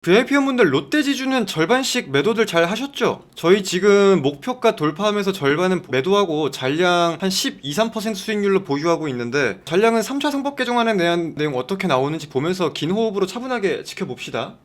VIP분들 롯데지주는 절반씩 매도들 잘 하셨죠? 저희 지금 목표가 돌파하면서 절반은 매도하고 잔량 한 12~13% 수익률로 보유하고 있는데, 잔량은 3차 상법 개정안에 대한 내용 어떻게 나오는지 보면서 긴 호흡으로 차분하게 지켜봅시다.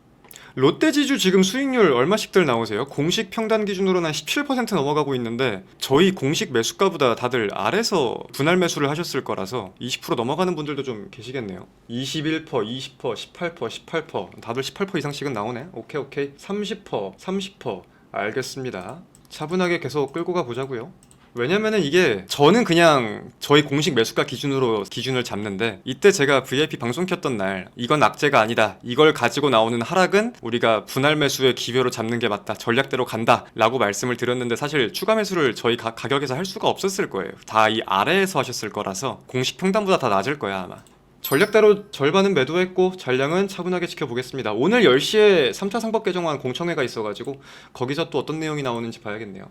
롯데지주 지금 수익률 얼마씩들 나오세요? 공식 평단 기준으로는 한 17% 넘어가고 있는데, 저희 공식 매수가보다 다들 아래서 분할 매수를 하셨을 거라서 20% 넘어가는 분들도 좀 계시겠네요. 21%, 20%, 18%, 18%, 다들 18% 이상씩은 나오네. 오케이. 30%. 알겠습니다. 차분하게 계속 끌고 가보자고요. 왜냐면은 이게 저는 그냥 저희 공식 매수가 기준으로 기준을 잡는데, 이때 제가 VIP 방송 켰던 날 이건 악재가 아니다, 이걸 가지고 나오는 하락은 우리가 분할 매수의 기회로 잡는 게 맞다, 전략대로 간다 라고 말씀을 드렸는데, 사실 추가 매수를 저희 가격에서 할 수가 없었을 거예요. 다 이 아래에서 하셨을 거라서 공식 평단보다 다 낮을 거야 아마. 전략대로 절반은 매도했고 잔량은 차분하게 지켜보겠습니다. 오늘 10시에 3차 상법 개정안 공청회가 있어가지고 거기서 또 어떤 내용이 나오는지 봐야겠네요.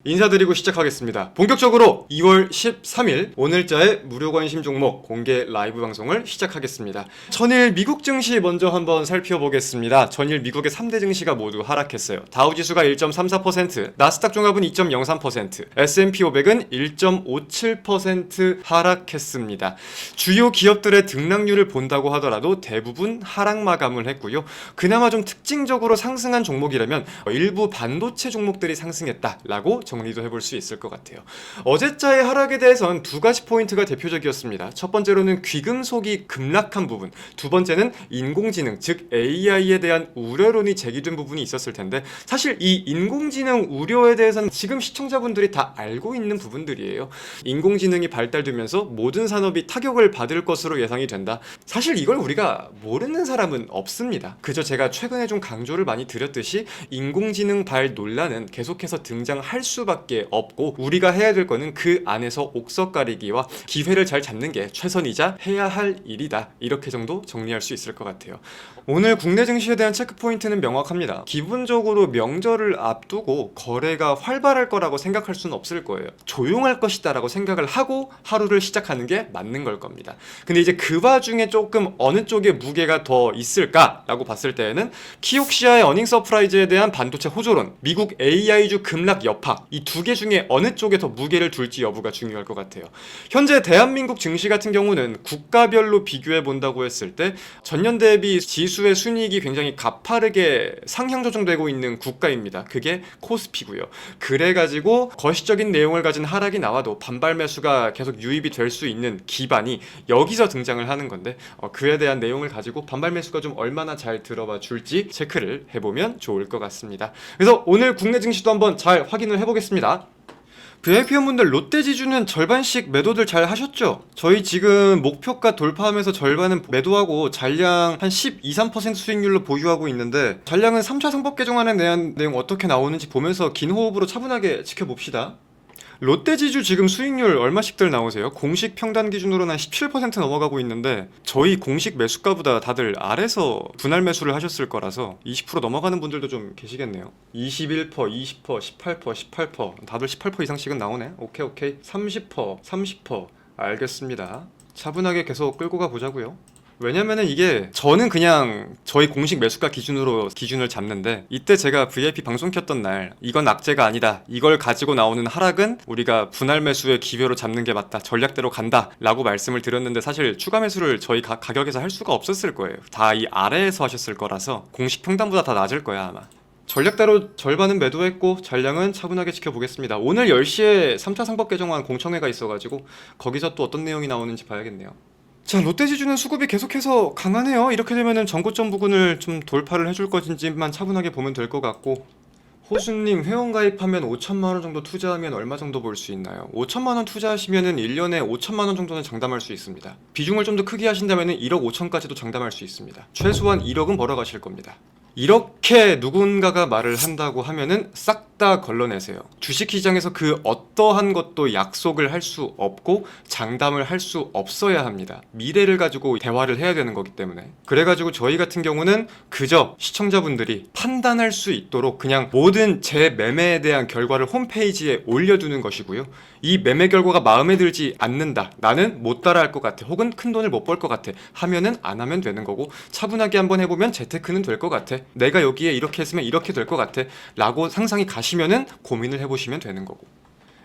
인사드리고 시작하겠습니다. 본격적으로 2월 13일 오늘자의 무료 관심 종목 공개 라이브 방송을 시작하겠습니다. 전일 미국 증시 먼저 한번 살펴보겠습니다. 전일 미국의 3대 증시가 모두 하락했어요. 다우지수가 1.34%, 나스닥 종합은 2.03%, S&P 500은 1.57% 하락했습니다. 주요 기업들의 등락률을 본다고 하더라도 대부분 하락 마감을 했고요. 그나마 좀 특징적으로 상승한 종목이라면 일부 반도체 종목들이 상승했다라고 정리도 해볼 수 있을 것 같아요. 어제자의 하락에 대해서는 두 가지 포인트가 대표적이었습니다. 첫 번째로는 귀금속이 급락한 부분, 두 번째는 인공지능, 즉 AI에 대한 우려론이 제기된 부분이 있었을 텐데, 사실 이 인공지능 우려에 대해서는 지금 시청자분들이 다 알고 있는 부분들이에요. 인공지능이 발달되면서 모든 산업이 타격을 받을 것으로 예상이 된다. 사실 이걸 우리가 모르는 사람은 없습니다. 그저 제가 최근에 좀 강조를 많이 드렸듯이 인공지능 발 논란은 계속해서 등장할 수밖에 없고, 우리가 해야 될 거는 그 안에서 옥석 가리기와 기회를 잘 잡는 게 최선이자 해야 할 일이다, 이렇게 정도 정리할 수 있을 것 같아요. 오늘 국내 증시에 대한 체크 포인트는 명확합니다. 기본적으로 명절을 앞두고 거래가 활발할 거라고 생각할 수는 없을 거예요. 조용할 것이다 라고 생각을 하고 하루를 시작하는 게 맞는 걸 겁니다. 근데 이제 그 와중에 조금 어느 쪽에 무게가 더 있을까 라고 봤을 때에는 키옥시아의 어닝 서프라이즈에 대한 반도체 호조론, 미국 AI주 급락 여파, 이 두 개 중에 어느 쪽에 더 무게를 둘지 여부가 중요할 것 같아요. 현재 대한민국 증시 같은 경우는 국가별로 비교해 본다고 했을 때 전년 대비 지수의 순이익이 굉장히 가파르게 상향 조정되고 있는 국가입니다. 그게 코스피고요. 그래가지고 거시적인 내용을 가진 하락이 나와도 반발 매수가 계속 유입이 될 수 있는 기반이 여기서 등장을 하는 건데, 그에 대한 내용을 가지고 반발 매수가 좀 얼마나 잘 들어와 줄지 체크를 해보면 좋을 것 같습니다. 그래서 오늘 국내 증시도 한번 잘 확인을 해보겠습니다. VIP분들 롯데지주는 절반씩 매도들 잘 하셨죠? 저희 지금 목표가 돌파하면서 절반은 매도하고 잔량 한 12~13% 수익률로 보유하고 있는데, 잔량은 3차 상법 개정안에 대한 내용 어떻게 나오는지 보면서 긴 호흡으로 차분하게 지켜봅시다. 롯데지주 지금 수익률 얼마씩들 나오세요? 공식 평단 기준으로는 한 17% 넘어가고 있는데, 저희 공식 매수가보다 다들 아래서 분할 매수를 하셨을 거라서 20% 넘어가는 분들도 좀 계시겠네요. 21%, 20%, 18%, 다들 18% 이상씩은 나오네. 오케이. 30%. 알겠습니다. 차분하게 계속 끌고 가보자고요. 왜냐면은 이게 저는 그냥 저희 공식 매수가 기준으로 기준을 잡는데, 이때 제가 VIP 방송 켰던 날 이건 악재가 아니다, 이걸 가지고 나오는 하락은 우리가 분할 매수의 기회로 잡는 게 맞다, 전략대로 간다 라고 말씀을 드렸는데, 사실 추가 매수를 저희 가격에서 할 수가 없었을 거예요. 다 이 아래에서 하셨을 거라서 공식 평단보다 다 낮을 거야 아마. 전략대로 절반은 매도했고 잔량은 차분하게 지켜보겠습니다. 오늘 10시에 3차 상법 개정안 공청회가 있어가지고 거기서 또 어떤 내용이 나오는지 봐야겠네요. 자, 롯데지주는 수급이 계속해서 강하네요. 이렇게 되면은 전고점 부근을 좀 돌파를 해줄 것인지만 차분하게 보면 될 것 같고, 호수님 회원가입하면 5천만원 정도 투자하면 얼마 정도 벌 수 있나요? 5천만원 투자하시면은 1년에 5천만원 정도는 장담할 수 있습니다. 비중을 좀 더 크게 하신다면은 1억 5천까지도 장담할 수 있습니다. 최소한 1억은 벌어가실 겁니다. 이렇게 누군가가 말을 한다고 하면은 싹 다 걸러내세요. 주식시장에서 그 어떠한 것도 약속을 할 수 없고 장담을 할 수 없어야 합니다. 미래를 가지고 대화를 해야 되는 거기 때문에. 그래가지고 저희 같은 경우는 그저 시청자분들이 판단할 수 있도록 그냥 모든 제 매매에 대한 결과를 홈페이지에 올려두는 것이고요. 이 매매 결과가 마음에 들지 않는다, 나는 못 따라할 것 같아, 혹은 큰 돈을 못 벌 것 같아 하면은 안 하면 되는 거고, 차분하게 한번 해보면 재테크는 될 것 같아, 내가 여기에 이렇게 했으면 이렇게 될 것 같아 라고 상상이 가시면은 고민을 해보시면 되는 거고.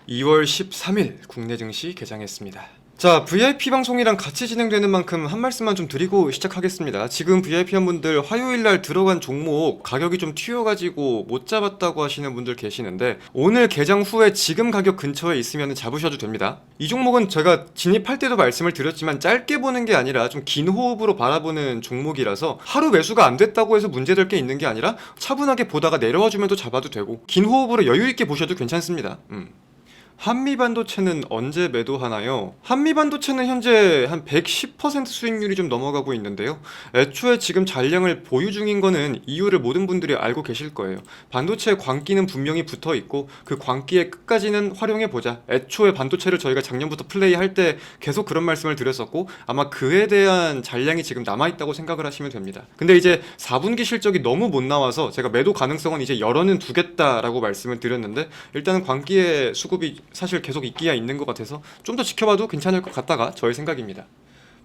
2월 13일 국내 증시 개장했습니다. 자, VIP 방송이랑 같이 진행되는 만큼 한 말씀만 좀 드리고 시작하겠습니다. 지금 VIP 한 분들 화요일날 들어간 종목 가격이 좀 튀어가지고 못 잡았다고 하시는 분들 계시는데, 오늘 개장 후에 지금 가격 근처에 있으면 잡으셔도 됩니다. 이 종목은 제가 진입할 때도 말씀을 드렸지만 짧게 보는 게 아니라 좀 긴 호흡으로 바라보는 종목이라서 하루 매수가 안 됐다고 해서 문제될 게 있는 게 아니라 차분하게 보다가 내려와주면 또 잡아도 되고 긴 호흡으로 여유있게 보셔도 괜찮습니다. 한미반도체는 언제 매도하나요? 한미반도체는 현재 한 110% 수익률이 좀 넘어가고 있는데요. 애초에 지금 잔량을 보유 중인 거는 이유를 모든 분들이 알고 계실 거예요. 반도체 광기는 분명히 붙어 있고 그 광기의 끝까지는 활용해 보자. 애초에 반도체를 저희가 작년부터 플레이할 때 계속 그런 말씀을 드렸었고, 아마 그에 대한 잔량이 지금 남아있다고 생각을 하시면 됩니다. 근데 이제 4분기 실적이 너무 못 나와서 제가 매도 가능성은 이제 열어는 두겠다라고 말씀을 드렸는데, 일단은 광기의 수급이 사실 계속 있기야 있는 것 같아서 좀 더 지켜봐도 괜찮을 것 같다가 저의 생각입니다.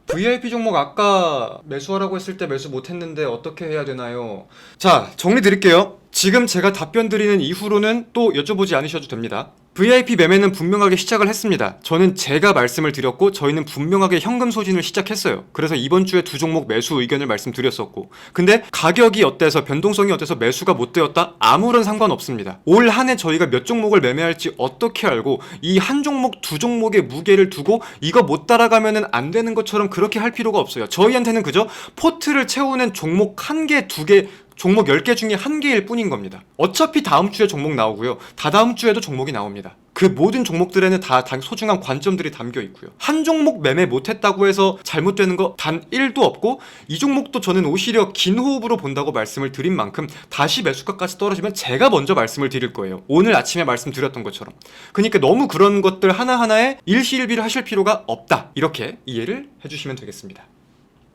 VIP 종목 아까 매수하라고 했을 때 매수 못했는데 어떻게 해야 되나요? 자, 정리 드릴게요. 지금 제가 답변 드리는 이후로는 또 여쭤보지 않으셔도 됩니다. VIP 매매는 분명하게 시작을 했습니다. 저는 제가 말씀을 드렸고 저희는 분명하게 현금 소진을 시작했어요. 그래서 이번 주에 두 종목 매수 의견을 말씀드렸었고, 근데 가격이 어때서 변동성이 어때서 매수가 못 되었다? 아무런 상관없습니다. 올 한 해 저희가 몇 종목을 매매할지 어떻게 알고 이 한 종목 두 종목의 무게를 두고 이거 못 따라가면은 안 되는 것처럼 그렇게 할 필요가 없어요. 저희한테는 그저 포트를 채우는 종목 한 개, 두 개, 종목 10개 중에 한 개일 뿐인 겁니다. 어차피 다음 주에 종목 나오고요. 다다음 주에도 종목이 나옵니다. 그 모든 종목들에는 다 소중한 관점들이 담겨 있고요. 한 종목 매매 못했다고 해서 잘못되는 거 단 1도 없고, 이 종목도 저는 오히려 긴 호흡으로 본다고 말씀을 드린 만큼 다시 매수가까지 떨어지면 제가 먼저 말씀을 드릴 거예요. 오늘 아침에 말씀드렸던 것처럼. 그러니까 너무 그런 것들 하나하나에 일시일비를 하실 필요가 없다. 이렇게 이해를 해주시면 되겠습니다.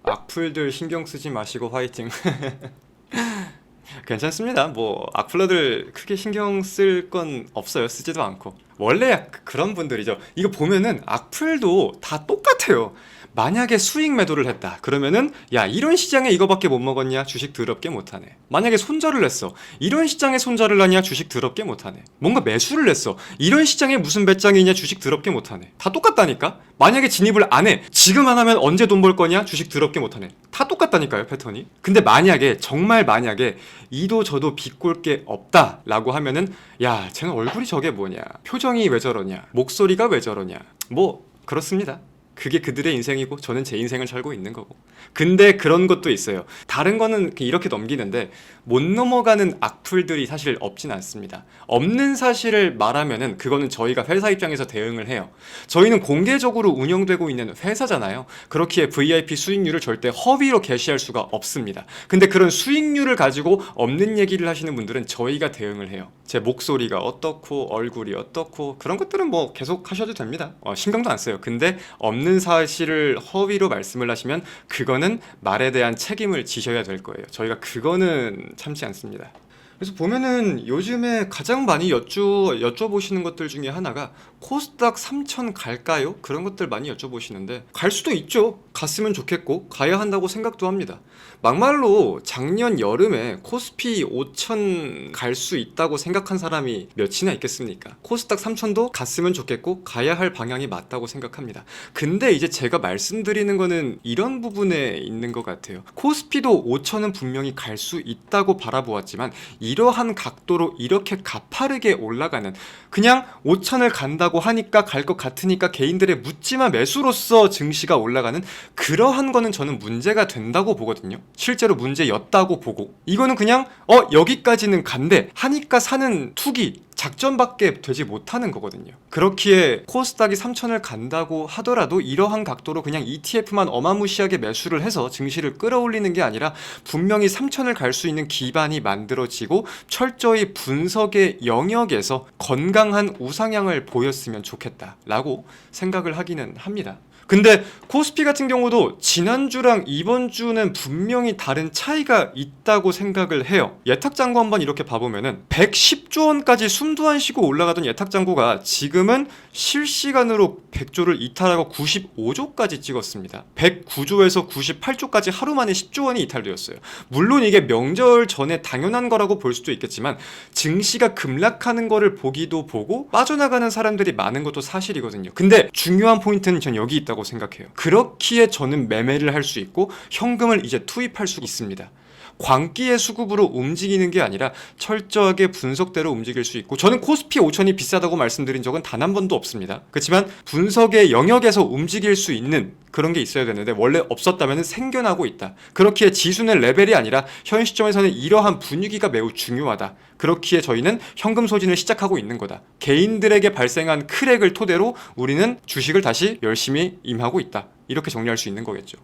악플들 신경 쓰지 마시고 화이팅. 괜찮습니다. 뭐 악플러들 크게 신경 쓸 건 없어요. 쓰지도 않고. 원래 그런 분들이죠. 이거 보면은 악플도 다 똑같아요. 만약에 수익 매도를 했다 그러면은 야, 이런 시장에 이거밖에 못 먹었냐, 주식 더럽게 못하네. 만약에 손절을 했어, 이런 시장에 손절을 하냐, 주식 더럽게 못하네. 뭔가 매수를 했어, 이런 시장에 무슨 배짱이냐, 주식 더럽게 못하네. 다 똑같다니까. 만약에 진입을 안 해, 지금 안 하면 언제 돈 벌 거냐, 주식 더럽게 못하네. 다 똑같다니까요, 패턴이. 근데 만약에 정말 만약에 이도 저도 비꼴 게 없다 라고 하면은 야, 쟤는 얼굴이 저게 뭐냐, 표정이 왜 저러냐, 목소리가 왜 저러냐, 뭐 그렇습니다. 그게 그들의 인생이고 저는 제 인생을 살고 있는 거고. 근데 그런 것도 있어요. 다른 거는 이렇게 넘기는데 못 넘어가는 악플들이 사실 없진 않습니다. 없는 사실을 말하면은 그거는 저희가 회사 입장에서 대응을 해요. 저희는 공개적으로 운영되고 있는 회사잖아요. 그렇기에 VIP 수익률을 절대 허위로 게시할 수가 없습니다. 근데 그런 수익률을 가지고 없는 얘기를 하시는 분들은 저희가 대응을 해요. 제 목소리가 어떻고 얼굴이 어떻고 그런 것들은 뭐 계속 하셔도 됩니다. 신경도 안 써요. 근데 없는 사실을 허위로 말씀을 하시면 그거는 말에 대한 책임을 지셔야 될 거예요. 저희가 그거는 참지 않습니다. 그래서 보면은 요즘에 가장 많이 여쭤보시는 것들 중에 하나가 코스닥 3,000 갈까요? 그런 것들 많이 여쭤보시는데 갈 수도 있죠. 갔으면 좋겠고 가야 한다고 생각도 합니다. 막말로 작년 여름에 코스피 5,000 갈 수 있다고 생각한 사람이 몇이나 있겠습니까? 코스닥 3,000도 갔으면 좋겠고 가야 할 방향이 맞다고 생각합니다. 근데 이제 제가 말씀드리는 거는 이런 부분에 있는 것 같아요. 코스피도 5,000은 분명히 갈 수 있다고 바라보았지만 이러한 각도로 이렇게 가파르게 올라가는, 그냥 5,000을 간다고 하니까 갈 것 같으니까 개인들의 묻지마 매수로서 증시가 올라가는 그러한 거는 저는 문제가 된다고 보거든요. 실제로 문제였다고 보고, 이거는 그냥 여기까지는 간대 하니까 사는 투기, 작전밖에 되지 못하는 거거든요. 그렇기에 코스닥이 3,000을 간다고 하더라도 이러한 각도로 그냥 ETF만 어마무시하게 매수를 해서 증시를 끌어올리는 게 아니라 분명히 3,000을 갈 수 있는 기반이 만들어지고 철저히 분석의 영역에서 건강한 우상향을 보였으면 좋겠다라고 생각을 하기는 합니다. 근데 코스피 같은 경우도 지난주랑 이번주는 분명히 다른 차이가 있다고 생각을 해요. 예탁잔고 한번 이렇게 봐보면은 110조 원까지 숨도 안 쉬고 올라가던 예탁잔고가 지금은 실시간으로 100조를 이탈하고 95조까지 찍었습니다. 109조에서 98조까지 하루 만에 10조 원이 이탈되었어요. 물론 이게 명절 전에 당연한 거라고 볼 수도 있겠지만 증시가 급락하는 거를 보기도 보고 빠져나가는 사람들이 많은 것도 사실이거든요. 근데 중요한 포인트는 전 여기 있다고 생각해요. 그렇기에 저는 매매를 할 수 있고 현금을 이제 투입할 수 있습니다. 광기의 수급으로 움직이는 게 아니라 철저하게 분석대로 움직일 수 있고, 저는 코스피 5천이 비싸다고 말씀드린 적은 단 한 번도 없습니다. 그렇지만 분석의 영역에서 움직일 수 있는 그런 게 있어야 되는데 원래 없었다면 생겨나고 있다. 그렇기에 지수는 레벨이 아니라 현 시점에서는 이러한 분위기가 매우 중요하다. 그렇기에 저희는 현금 소진을 시작하고 있는 거다. 개인들에게 발생한 크랙을 토대로 우리는 주식을 다시 열심히 임하고 있다. 이렇게 정리할 수 있는 거겠죠.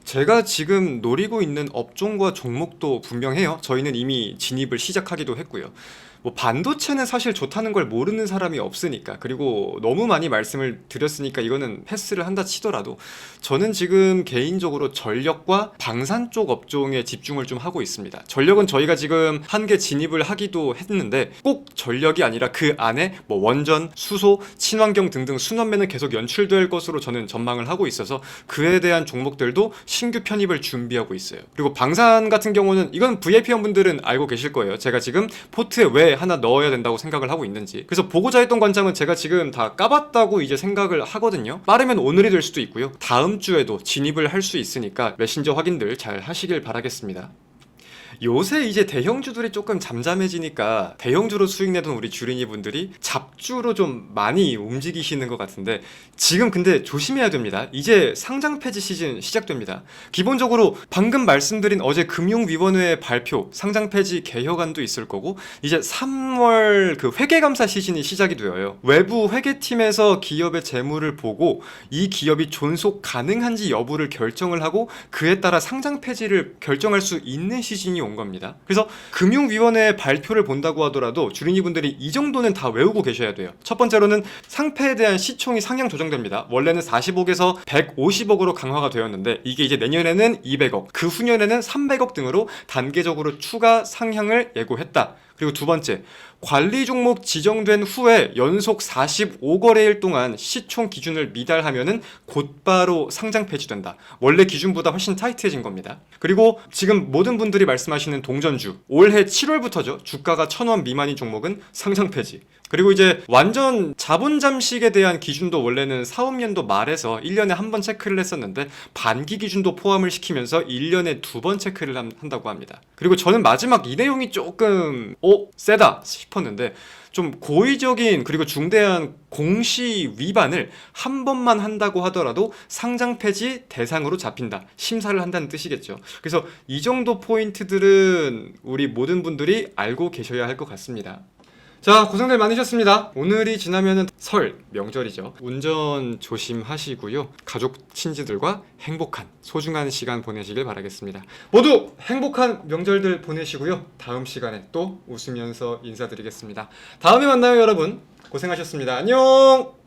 제가 지금 노리고 있는 업종과 종목도 분명해요. 저희는 이미 진입을 시작하기도 했고요. 뭐 반도체는 사실 좋다는 걸 모르는 사람이 없으니까, 그리고 너무 많이 말씀을 드렸으니까 이거는 패스를 한다 치더라도 저는 지금 개인적으로 전력과 방산 쪽 업종에 집중을 좀 하고 있습니다. 전력은 저희가 지금 한 개 진입을 하기도 했는데 꼭 전력이 아니라 그 안에 뭐 원전, 수소, 친환경 등등 순환매는 계속 연출될 것으로 저는 전망을 하고 있어서 그에 대한 종목들도 신규 편입을 준비하고 있어요. 그리고 방산 같은 경우는 이건 VIP원분들은 알고 계실 거예요. 제가 지금 포트에 왜 하나 넣어야 된다고 생각을 하고 있는지. 그래서 보고자 했던 관점은 제가 지금 다 까봤다고 이제 생각을 하거든요. 빠르면 오늘이 될 수도 있고요. 다음 주에도 진입을 할 수 있으니까 메신저 확인들 잘 하시길 바라겠습니다. 요새 이제 대형주들이 조금 잠잠해지니까 대형주로 수익 내던 우리 주린이 분들이 잡주로 좀 많이 움직이시는 것 같은데, 지금 근데 조심해야 됩니다. 이제 상장 폐지 시즌 시작됩니다. 기본적으로 방금 말씀드린 어제 금융위원회 발표 상장 폐지 개혁안도 있을 거고, 이제 3월 그 회계감사 시즌이 시작이 되어요. 외부 회계팀에서 기업의 재무를 보고 이 기업이 존속 가능한지 여부를 결정을 하고 그에 따라 상장 폐지를 결정할 수 있는 시즌이 온 겁니다. 그래서 금융위원회 발표를 본다고 하더라도 주린이분들이 이 정도는 다 외우고 계셔야 돼요. 첫 번째로는 상패에 대한 시총이 상향 조정됩니다. 원래는 40억에서 150억으로 강화가 되었는데 이게 이제 내년에는 200억, 그 후년에는 300억 등으로 단계적으로 추가 상향을 예고했다. 그리고 두 번째, 관리 종목 지정된 후에 연속 45거래일 동안 시총 기준을 미달하면은 곧바로 상장 폐지된다. 원래 기준보다 훨씬 타이트해진 겁니다. 그리고 지금 모든 분들이 말씀하시는 동전주, 올해 7월부터죠. 주가가 1,000원 미만인 종목은 상장 폐지. 그리고 이제 완전 자본 잠식에 대한 기준도 원래는 사업년도 말에서 1년에 한 번 체크를 했었는데 반기 기준도 포함을 시키면서 1년에 2번 체크를 한다고 합니다. 그리고 저는 마지막 이 내용이 조금 세다 싶었는데, 좀 고의적인 그리고 중대한 공시 위반을 한 번만 한다고 하더라도 상장 폐지 대상으로 잡힌다. 심사를 한다는 뜻이겠죠. 그래서 이 정도 포인트들은 우리 모든 분들이 알고 계셔야 할 것 같습니다. 자, 고생들 많으셨습니다. 오늘이 지나면은 설 명절이죠. 운전 조심하시고요. 가족 친지들과 행복한 소중한 시간 보내시길 바라겠습니다. 모두 행복한 명절들 보내시고요. 다음 시간에 또 웃으면서 인사드리겠습니다. 다음에 만나요, 여러분. 고생하셨습니다. 안녕.